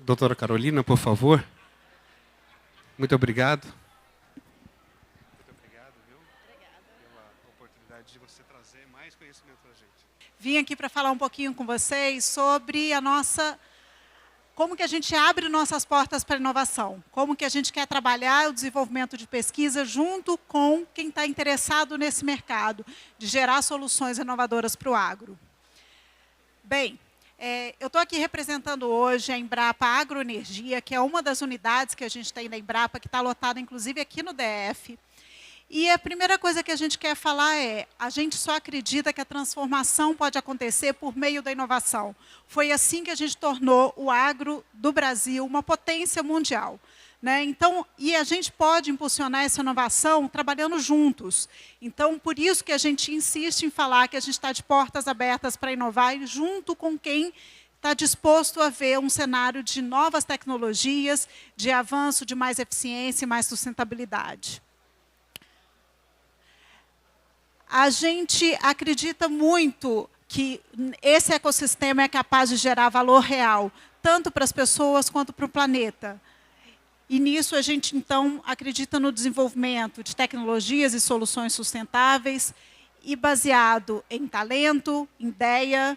doutora Carolina, por favor. Muito obrigado. Muito obrigado, viu? Pela oportunidade de você trazer mais conhecimento para a gente. Vim aqui para falar um pouquinho com vocês sobre como que a gente abre nossas portas para a inovação, como que a gente quer trabalhar o desenvolvimento de pesquisa junto com quem está interessado nesse mercado, de gerar soluções inovadoras para o agro. Bem, eu estou aqui representando hoje a Embrapa Agroenergia, que é uma das unidades que a gente tem da Embrapa, que está lotada, inclusive, aqui no DF. E a primeira coisa que a gente quer falar é, a gente só acredita que a transformação pode acontecer por meio da inovação. Foi assim que a gente tornou o agro do Brasil uma potência mundial. Então, e a gente pode impulsionar essa inovação trabalhando juntos. Então, por isso que a gente insiste em falar que a gente está de portas abertas para inovar e junto com quem está disposto a ver um cenário de novas tecnologias, de avanço, de mais eficiência e mais sustentabilidade. A gente acredita muito que esse ecossistema é capaz de gerar valor real, tanto para as pessoas quanto para o planeta. E nisso a gente, então, acredita no desenvolvimento de tecnologias e soluções sustentáveis e baseado em talento, ideia,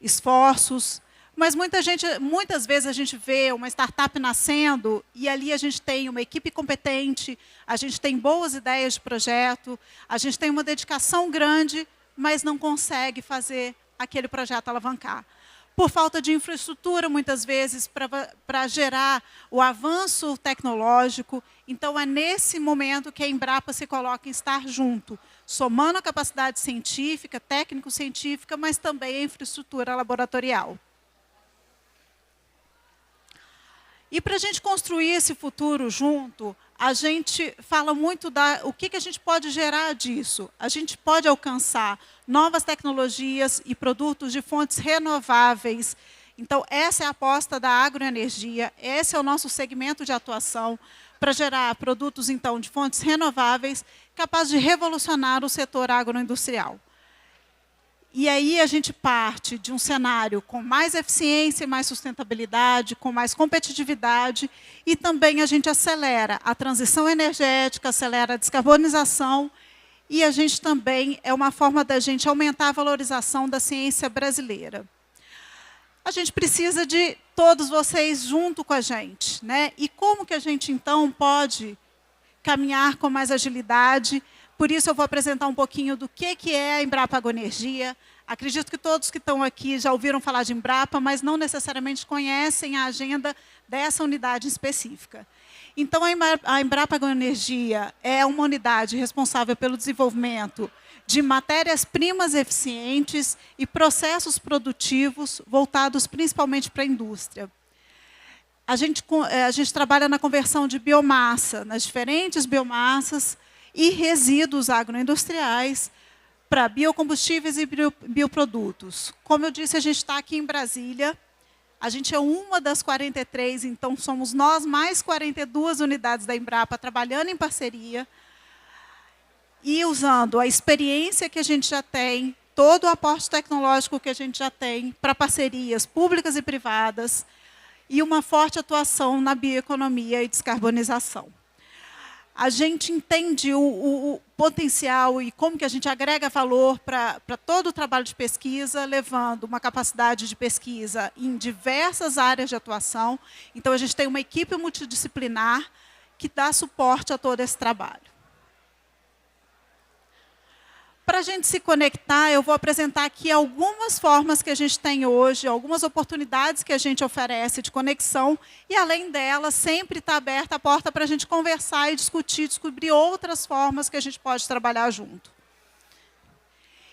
esforços. Mas muitas vezes a gente vê uma startup nascendo e ali a gente tem uma equipe competente, a gente tem boas ideias de projeto, a gente tem uma dedicação grande, mas não consegue fazer aquele projeto alavancar. Por falta de infraestrutura, muitas vezes, para gerar o avanço tecnológico. Então, é nesse momento que a Embrapa se coloca em estar junto, somando a capacidade científica, técnico-científica, mas também a infraestrutura laboratorial. E para a gente construir esse futuro junto, a gente fala muito o que a gente pode gerar disso. A gente pode alcançar novas tecnologias e produtos de fontes renováveis. Então, essa é a aposta da agroenergia, esse é o nosso segmento de atuação para gerar produtos, então, de fontes renováveis, capazes de revolucionar o setor agroindustrial. E aí a gente parte de um cenário com mais eficiência e mais sustentabilidade, com mais competitividade, e também a gente acelera a transição energética, acelera a descarbonização, e a gente também é uma forma da gente aumentar a valorização da ciência brasileira. A gente precisa de todos vocês junto com a gente. E como que a gente, então, pode caminhar com mais agilidade? Por isso, eu vou apresentar um pouquinho do que é a Embrapa Agroenergia. Acredito que todos que estão aqui já ouviram falar de Embrapa, mas não necessariamente conhecem a agenda dessa unidade específica. Então, a Embrapa Agroenergia é uma unidade responsável pelo desenvolvimento de matérias-primas eficientes e processos produtivos voltados principalmente para a indústria. A gente trabalha na conversão de biomassa, nas diferentes biomassas, e resíduos agroindustriais para biocombustíveis e bioprodutos. Como eu disse, a gente está aqui em Brasília, a gente é uma das 43, então somos nós mais 42 unidades da Embrapa trabalhando em parceria e usando a experiência que a gente já tem, todo o aporte tecnológico que a gente já tem para parcerias públicas e privadas e uma forte atuação na bioeconomia e descarbonização. A gente entende o potencial e como que a gente agrega valor para todo o trabalho de pesquisa, levando uma capacidade de pesquisa em diversas áreas de atuação. Então, a gente tem uma equipe multidisciplinar que dá suporte a todo esse trabalho. Para a gente se conectar, eu vou apresentar aqui algumas formas que a gente tem hoje, algumas oportunidades que a gente oferece de conexão, e, além delas, sempre está aberta a porta para a gente conversar e discutir, descobrir outras formas que a gente pode trabalhar junto.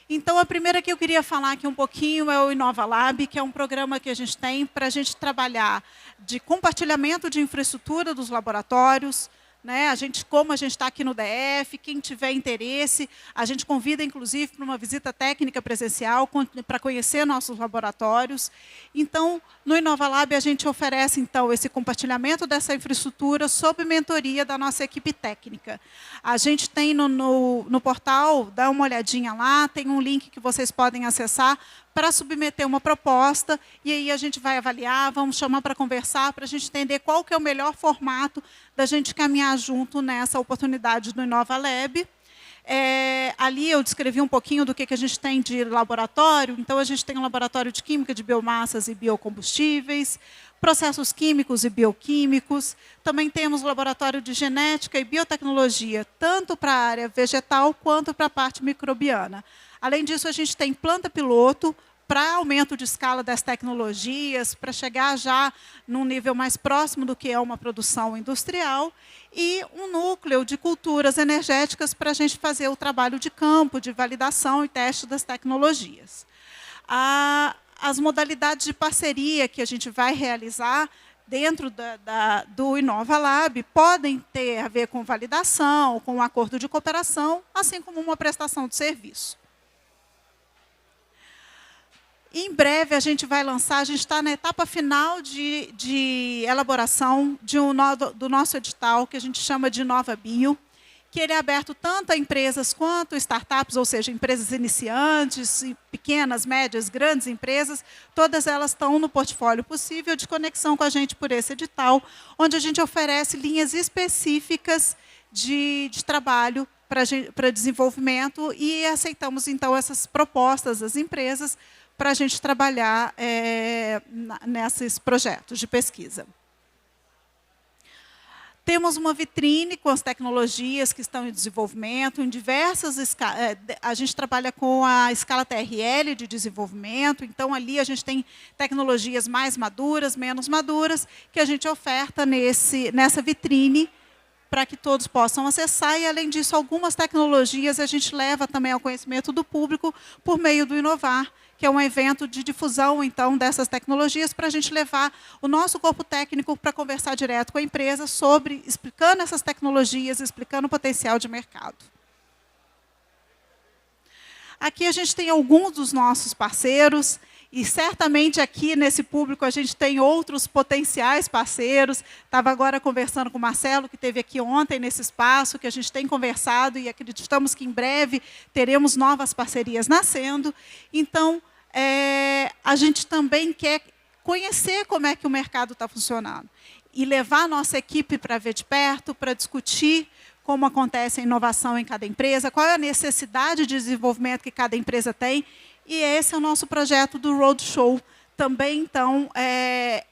Então, a primeira que eu queria falar aqui um pouquinho é o Inova Lab, que é um programa que a gente tem para a gente trabalhar de compartilhamento de infraestrutura dos laboratórios. Como a gente está aqui no DF, quem tiver interesse, a gente convida, inclusive, para uma visita técnica presencial, para conhecer nossos laboratórios. Então, no Inova Lab, a gente oferece, então, esse compartilhamento dessa infraestrutura sob mentoria da nossa equipe técnica. A gente tem no portal, dá uma olhadinha lá, tem um link que vocês podem acessar para submeter uma proposta, e aí a gente vai avaliar, vamos chamar para conversar, para a gente entender qual que é o melhor formato da gente caminhar junto nessa oportunidade do Inova Lab. Ali eu descrevi um pouquinho do que a gente tem de laboratório. Então, a gente tem um laboratório de química de biomassas e biocombustíveis, processos químicos e bioquímicos. Também temos laboratório de genética e biotecnologia, tanto para a área vegetal quanto para a parte microbiana. Além disso, a gente tem planta piloto para aumento de escala das tecnologias, para chegar já num nível mais próximo do que é uma produção industrial, e um núcleo de culturas energéticas para a gente fazer o trabalho de campo, de validação e teste das tecnologias. As modalidades de parceria que a gente vai realizar dentro do Inova Lab podem ter a ver com validação, com um acordo de cooperação, assim como uma prestação de serviço. Em breve, a gente vai lançar, a gente está na etapa final de elaboração do nosso edital, que a gente chama de Inova Bio, que ele é aberto tanto a empresas quanto startups, ou seja, empresas iniciantes, pequenas, médias, grandes empresas, todas elas estão no portfólio possível de conexão com a gente por esse edital, onde a gente oferece linhas específicas de trabalho para desenvolvimento e aceitamos, então, essas propostas das empresas para a gente trabalhar nesses projetos de pesquisa. Temos uma vitrine com as tecnologias que estão em desenvolvimento, em diversas escalas. A gente trabalha com a escala TRL de desenvolvimento, então ali a gente tem tecnologias mais maduras, menos maduras, que a gente oferta nessa vitrine para que todos possam acessar, e, além disso, algumas tecnologias a gente leva também ao conhecimento do público por meio do Inovar, que é um evento de difusão, então, dessas tecnologias, para a gente levar o nosso corpo técnico para conversar direto com a empresa explicando essas tecnologias, explicando o potencial de mercado. Aqui a gente tem alguns dos nossos parceiros, e certamente aqui nesse público a gente tem outros potenciais parceiros. Estava agora conversando com o Marcelo, que esteve aqui ontem nesse espaço, que a gente tem conversado e acreditamos que em breve teremos novas parcerias nascendo. Então, a gente também quer conhecer como é que o mercado está funcionando e levar a nossa equipe para ver de perto, para discutir como acontece a inovação em cada empresa, qual é a necessidade de desenvolvimento que cada empresa tem. E esse é o nosso projeto do Roadshow, também, então,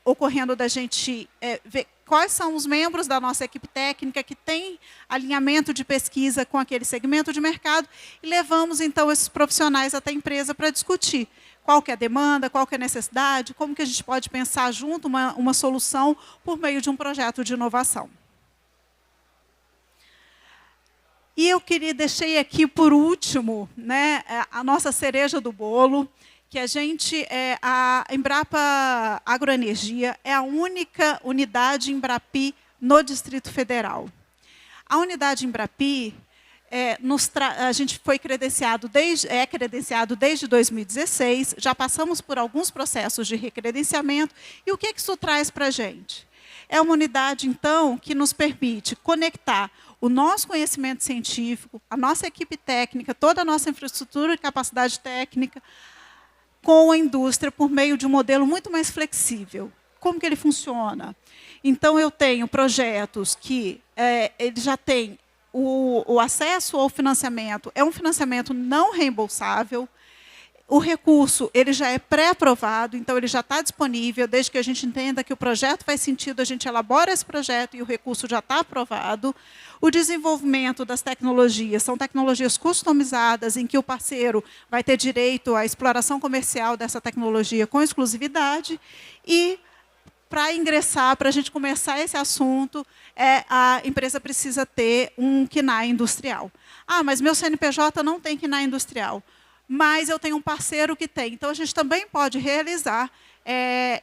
ocorrendo da gente ver quais são os membros da nossa equipe técnica que tem alinhamento de pesquisa com aquele segmento de mercado, e levamos, então, esses profissionais até a empresa para discutir qual que é a demanda, qual que é a necessidade, como que a gente pode pensar junto uma solução por meio de um projeto de inovação. E eu deixei aqui, por último, a nossa cereja do bolo, que a Embrapa Agroenergia é a única unidade Embrapi no Distrito Federal. A unidade Embrapi, a gente foi credenciado desde 2016, já passamos por alguns processos de recredenciamento, e o que isso traz para a gente? É uma unidade, então, que nos permite conectar o nosso conhecimento científico, a nossa equipe técnica, toda a nossa infraestrutura e capacidade técnica com a indústria por meio de um modelo muito mais flexível. Como que ele funciona? Então, eu tenho projetos que ele já tem o acesso ao financiamento, é um financiamento não reembolsável. O recurso ele já é pré-aprovado, então ele já está disponível, desde que a gente entenda que o projeto faz sentido, a gente elabora esse projeto e o recurso já está aprovado. O desenvolvimento das tecnologias são tecnologias customizadas, em que o parceiro vai ter direito à exploração comercial dessa tecnologia com exclusividade. E, para ingressar, para a gente começar esse assunto, a empresa precisa ter um KNAI industrial. Ah, mas meu CNPJ não tem KNAI industrial. Mas eu tenho um parceiro que tem. Então, a gente também pode realizar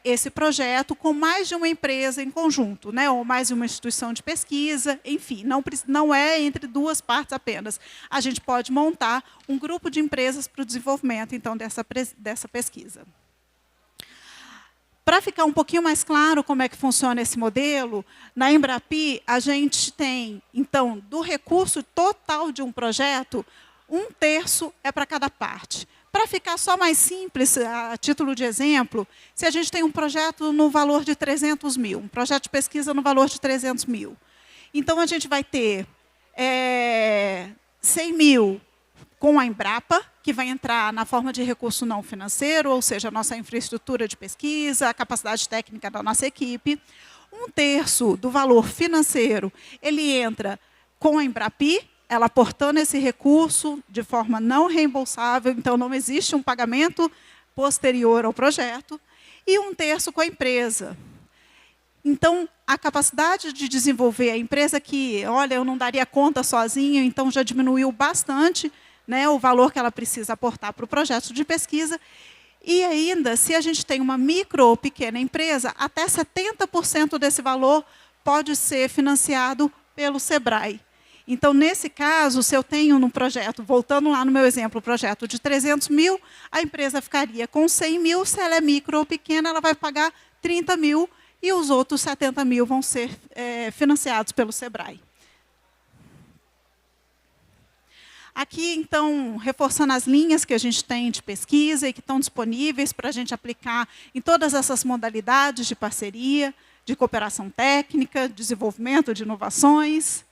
esse projeto com mais de uma empresa em conjunto, ou mais de uma instituição de pesquisa, enfim, não é entre duas partes apenas. A gente pode montar um grupo de empresas para o desenvolvimento, então, dessa pesquisa. Para ficar um pouquinho mais claro como é que funciona esse modelo, na Embrapi, a gente tem, então, do recurso total de um projeto, 1/3 é para cada parte. Para ficar só mais simples, a título de exemplo, se a gente tem um projeto no valor de 300 mil, um projeto de pesquisa no valor de 300 mil, então a gente vai ter 100 mil com a Embrapa, que vai entrar na forma de recurso não financeiro, ou seja, a nossa infraestrutura de pesquisa, a capacidade técnica da nossa equipe. 1/3 do valor financeiro, ele entra com a Embrapi, ela aportando esse recurso de forma não reembolsável, então não existe um pagamento posterior ao projeto, e 1/3 com a empresa. Então, a capacidade de desenvolver a empresa que, olha, eu não daria conta sozinho, então já diminuiu bastante, né, o valor que ela precisa aportar para o projeto de pesquisa. E ainda, se a gente tem uma micro ou pequena empresa, até 70% desse valor pode ser financiado pelo SEBRAE. Então, nesse caso, se eu tenho no projeto, voltando lá no meu exemplo, o projeto de 300 mil, a empresa ficaria com 100 mil, se ela é micro ou pequena, ela vai pagar 30 mil, e os outros 70 mil vão ser financiados pelo SEBRAE. Aqui, então, reforçando as linhas que a gente tem de pesquisa e que estão disponíveis para a gente aplicar em todas essas modalidades de parceria, de cooperação técnica, desenvolvimento de inovações,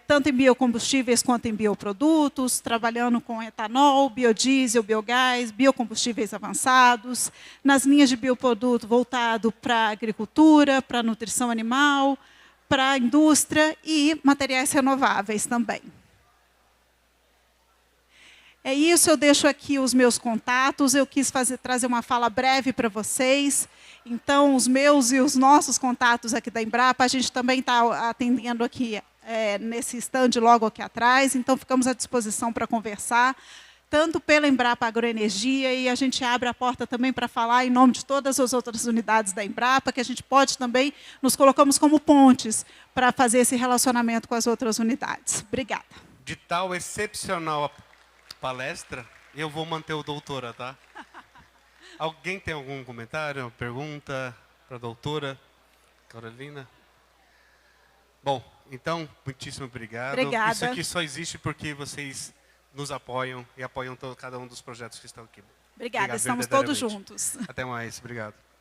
tanto em biocombustíveis quanto em bioprodutos, trabalhando com etanol, biodiesel, biogás, biocombustíveis avançados, nas linhas de bioproduto voltado para a agricultura, para a nutrição animal, para a indústria e materiais renováveis também. É isso, eu deixo aqui os meus contatos, eu quis trazer uma fala breve para vocês. Então, os meus e os nossos contatos aqui da Embrapa, a gente também está atendendo aqui nesse stand logo aqui atrás, então ficamos à disposição para conversar, tanto pela Embrapa Agroenergia, e a gente abre a porta também para falar em nome de todas as outras unidades da Embrapa, que a gente pode também, nos colocamos como pontes para fazer esse relacionamento com as outras unidades. Obrigada. De tal excepcional palestra, eu vou manter o doutora, tá? Alguém tem algum comentário, pergunta para a doutora Carolina? Bom, então, muitíssimo obrigado. Obrigada. Isso aqui só existe porque vocês nos apoiam e apoiam cada um dos projetos que estão aqui. Obrigada, estamos todos juntos. Até mais, obrigado.